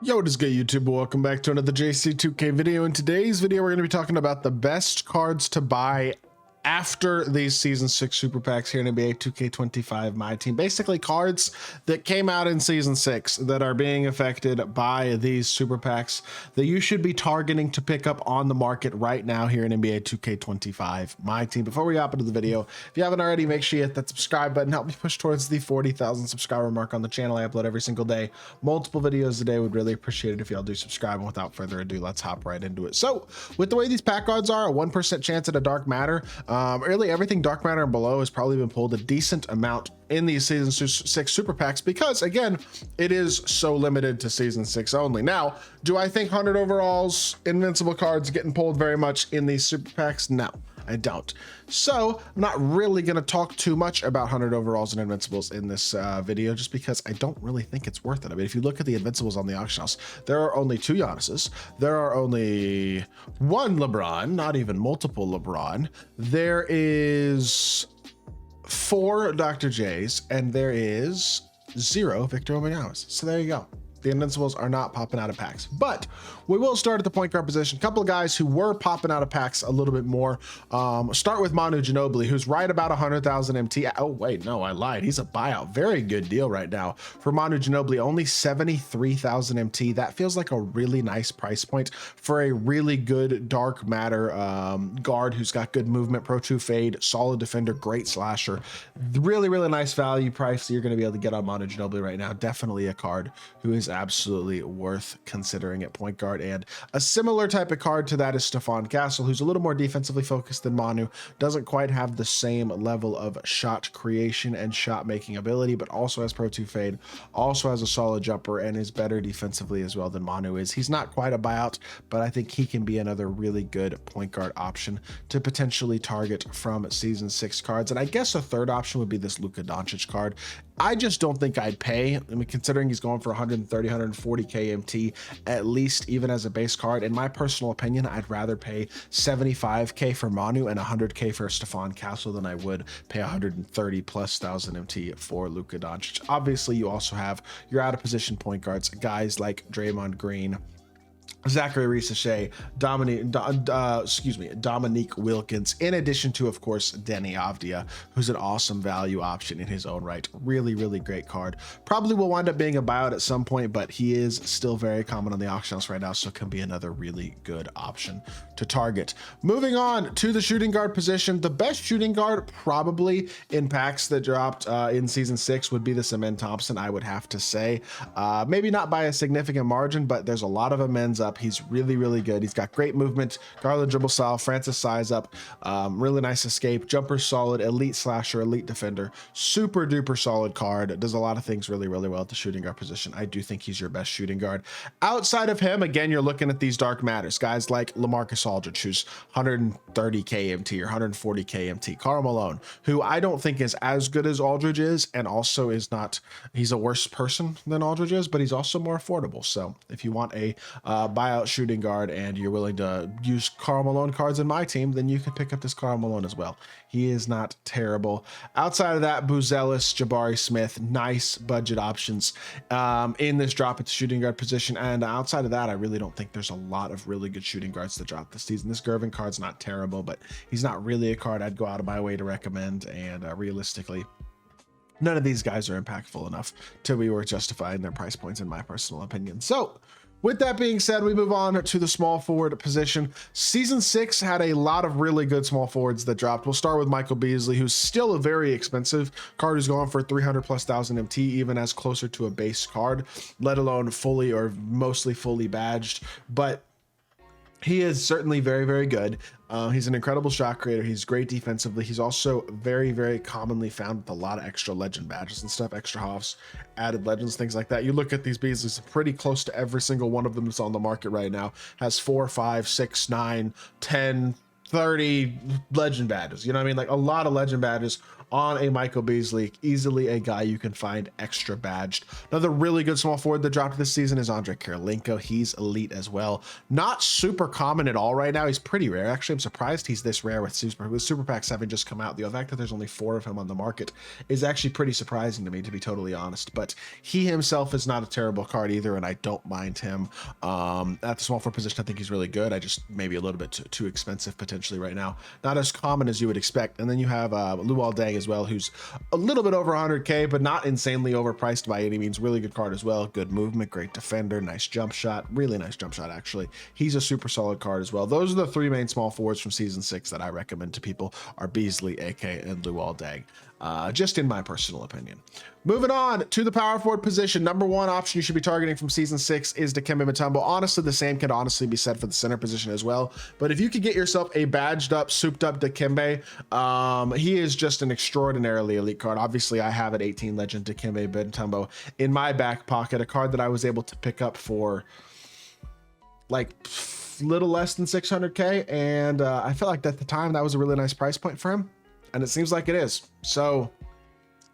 Yo, what is good, YouTube? Welcome back to another JC2K video. In today's video, we're going to be talking about the best cards to buy after these Season 6 Super Packs here in NBA 2K25 MyTEAM. Basically, cards that came out in Season 6 that are being affected by these Super Packs that you should be targeting to pick up on the market right now here in NBA 2K25 MyTEAM. Before we hop into the video, if you haven't already, make sure you hit that subscribe button. Help me push towards the 40,000 subscriber mark on the channel. I upload every single day, multiple videos a day. Would really appreciate it if y'all do subscribe. And without further ado, let's hop right into it. So with the way these pack cards are, a 1% chance at a dark matter. Really everything dark matter and below has probably been pulled a decent amount in these Season 6 Super Packs because, again, it is so limited to Season 6 only. Now, do I think 100 overalls, invincible cards getting pulled very much in these Super Packs? No, I don't. So I'm not really going to talk too much about 100 overalls and invincibles in this video, just because I don't really think it's worth it. I mean, if you look at the invincibles on the auction house, there are only 2 Giannis's, there are only 1 LeBron, not even multiple LeBron. There is 4 Dr. J's, and there is 0 Victor Wembanyama's. So there you go. The invincibles are not popping out of packs, but we will start at the point guard position. A couple of guys who were popping out of packs a little bit more. Start with Manu Ginobili, who's right about 100,000 MT. Oh wait, no, I lied. He's a buyout. Very good deal right now for Manu Ginobili. Only 73,000 MT. That feels like a really nice price point for a really good dark matter guard who's got good movement, pro 2 fade, solid defender, great slasher. Really, really nice value price that you're going to be able to get on Manu Ginobili right now. Definitely a card who is absolutely worth considering at point guard. And a similar type of card to that is Stephon Castle, who's a little more defensively focused than Manu, doesn't quite have the same level of shot creation and shot making ability, but also has pro 2 fade, also has a solid jumper, and is better defensively as well than Manu is. He's not quite a buyout, but I think he can be another really good point guard option to potentially target from Season 6 cards. And I guess a third option would be this Luka Doncic card. I just don't think I'd pay. I mean, considering he's going for 130, 140k MT, at least even as a base card. In my personal opinion, I'd rather pay 75k for Manu and 100k for Stephon Castle than I would pay 130 plus thousand MT for Luka Doncic. Obviously, you also have your out of position point guards, guys like Draymond Green, Zachary Reese-Shea, Dominique Wilkins, in addition to, of course, Denny Avdia, who's an awesome value option in his own right. Really, really great card. Probably will wind up being a buyout at some point, but he is still very common on the auction house right now, so can be another really good option to target. Moving on to the shooting guard position, the best shooting guard probably in packs that dropped in Season 6 would be the Amen Thompson, I would have to say. Maybe not by a significant margin, but there's a lot of amens up. He's really, really good. He's got great movement, Garland dribble style, Francis size up, really nice escape, jumper solid, elite slasher, elite defender, super duper solid card. Does a lot of things really, really well at the shooting guard position. I do think he's your best shooting guard. Outside of him, again, you're looking at these dark matters, guys like LaMarcus Aldridge, who's 130k MT or 140k MT, Karl Malone, who I don't think is as good as Aldridge is, and also is not, he's a worse person than Aldridge is, but he's also more affordable. So if you want a buyout shooting guard and you're willing to use Karl Malone cards in MyTEAM, then you can pick up this Karl Malone as well. He is not terrible. Outside of that, Buzelis, Jabari Smith, nice budget options in this drop at the shooting guard position. And outside of that, I really don't think there's a lot of really good shooting guards to drop this season. This Gervin card's not terrible, but he's not really a card I'd go out of my way to recommend. And realistically, none of these guys are impactful enough to be worth justifying their price points, in my personal opinion. So with that being said, we move on to the small forward position. Season 6 had a lot of really good small forwards that dropped. We'll start with Michael Beasley, who's still a very expensive card, who's going for 300 plus thousand MT, even as closer to a base card, let alone fully or mostly fully badged. But he is certainly very, very good. He's an incredible shot creator. He's great defensively. He's also very, very commonly found with a lot of extra legend badges and stuff, extra Hoffs, added legends, things like that. You look at these Beasleys, pretty close to every single one of them that's on the market right now has 4, 5, 6, 9, 10, 30 legend badges. You know what I mean? Like a lot of legend badges on a Michael Beasley. Easily a guy you can find extra badged. Another really good small forward that dropped this season is Andre Kirilenko. He's elite as well. Not super common at all right now. He's pretty rare. Actually, I'm surprised he's this rare with super packs having just come out. The fact that there's only 4 of him on the market is actually pretty surprising to me, to be totally honest. But he himself is not a terrible card either, and I don't mind him. At the small forward position, I think he's really good. I just maybe a little bit too expensive potentially right now. Not as common as you would expect. And then you have Luol Deng as well, who's a little bit over 100K, but not insanely overpriced by any means. Really good card as well. Good movement, great defender, nice jump shot, really nice jump shot actually. He's a super solid card as well. Those are the 3 main small forwards from season 6 that I recommend to people, are Beasley, AK, and Luol Deng. Just in my personal opinion. Moving on to the power forward position, number 1 option you should be targeting from season 6 is Dikembe Mutombo. Honestly, the same could honestly be said for the center position as well. But if you could get yourself a badged up, souped up Dikembe, he is just an extraordinarily elite card. Obviously, I have an 18 legend Dikembe Mutombo in my back pocket, a card that I was able to pick up for like little less than 600K, and I felt like at the time that was a really nice price point for him, and it seems like it is. So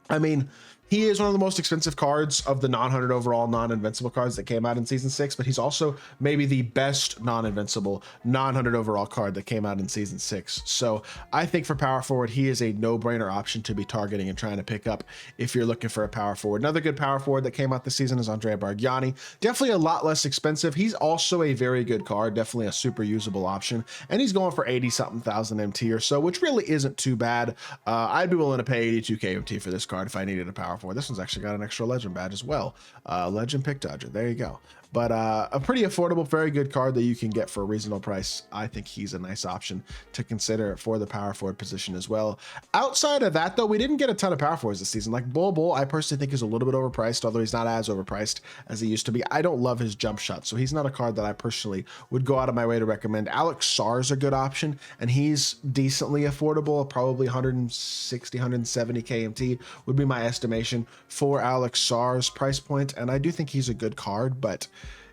I mean, he is one of the most expensive cards of the non-100 overall, non-invincible cards that came out in season 6, but he's also maybe the best non-invincible, non-100 overall card that came out in season 6. So I think for power forward, he is a no-brainer option to be targeting and trying to pick up if you're looking for a power forward. Another good power forward that came out this season is Andrea Bargnani. Definitely a lot less expensive. He's also a very good card, definitely a super usable option, and he's going for 80-something thousand MT or so, which really isn't too bad. I'd be willing to pay 82K MT for this card if I needed a power forward. This one's actually got an extra legend badge as well. Legend pick dodger. There you go. But a pretty affordable, very good card that you can get for a reasonable price. I think he's a nice option to consider for the power forward position as well. Outside of that, though, we didn't get a ton of power forwards this season. Like Bull, I personally think is a little bit overpriced, although he's not as overpriced as he used to be. I don't love his jump shot, so he's not a card that I personally would go out of my way to recommend. Alex Sarr is a good option, and he's decently affordable, probably 160, 170 KMT would be my estimation for Alex Sarr's price point, and I do think he's a good card, but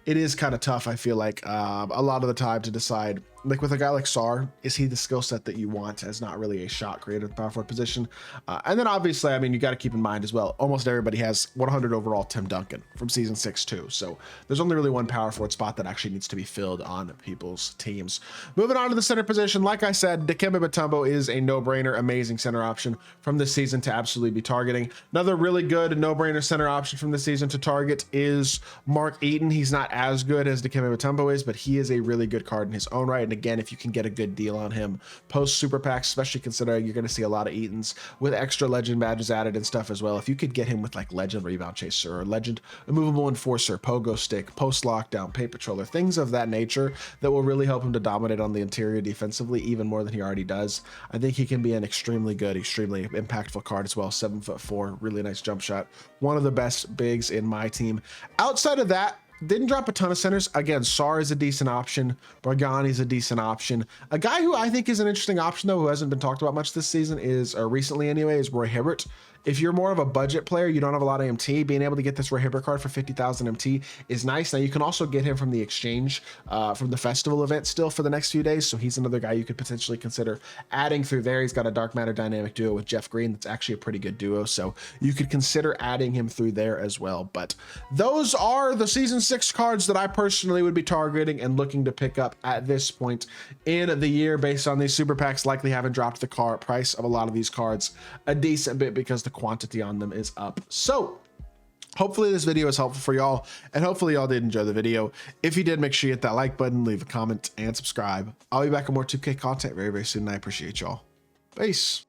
it is kind of tough, I feel like, a lot of the time to decide. Like with a guy like Sarr, is he the skill set that you want as not really a shot creator at the power forward position? And then obviously, I mean, you got to keep in mind as well, almost everybody has 100 overall Tim Duncan from season 6 too. So there's only really one power forward spot that actually needs to be filled on people's teams. Moving on to the center position, like I said, Dikembe Mutombo is a no-brainer, amazing center option from this season to absolutely be targeting. Another really good no-brainer center option from this season to target is Mark Eaton. He's not as good as Dikembe Mutombo is, but he is a really good card in his own right. And again, if you can get a good deal on him post super packs, especially considering you're going to see a lot of Eatons with extra legend badges added and stuff as well. If you could get him with like legend rebound chaser or legend immovable enforcer, pogo stick, post lockdown, paint patroller, things of that nature that will really help him to dominate on the interior defensively even more than he already does, I think he can be an extremely good, extremely impactful card as well. 7'4", really nice jump shot, one of the best bigs in my team. Outside of that, didn't drop a ton of centers. Again, Sarr is a decent option. Bargnani is a decent option. A guy who I think is an interesting option, though, who hasn't been talked about much this season is, or recently anyway, is Roy Hibbert. If you're more of a budget player, you don't have a lot of MT, being able to get this Roy Hibbert card for 50,000 MT is nice. Now, you can also get him from the exchange, from the festival event still for the next few days. So he's another guy you could potentially consider adding through there. He's got a Dark Matter dynamic duo with Jeff Green. That's actually a pretty good duo. So you could consider adding him through there as well. But those are the season 6 cards that I personally would be targeting and looking to pick up at this point in the year based on these super packs likely haven't dropped the price of a lot of these cards a decent bit because the quantity on them is up. So hopefully this video is helpful for y'all, and hopefully y'all did enjoy the video. If you did, make sure you hit that like button, leave a comment, and subscribe. I'll be back with more 2K content very, very soon, and I appreciate y'all. Peace.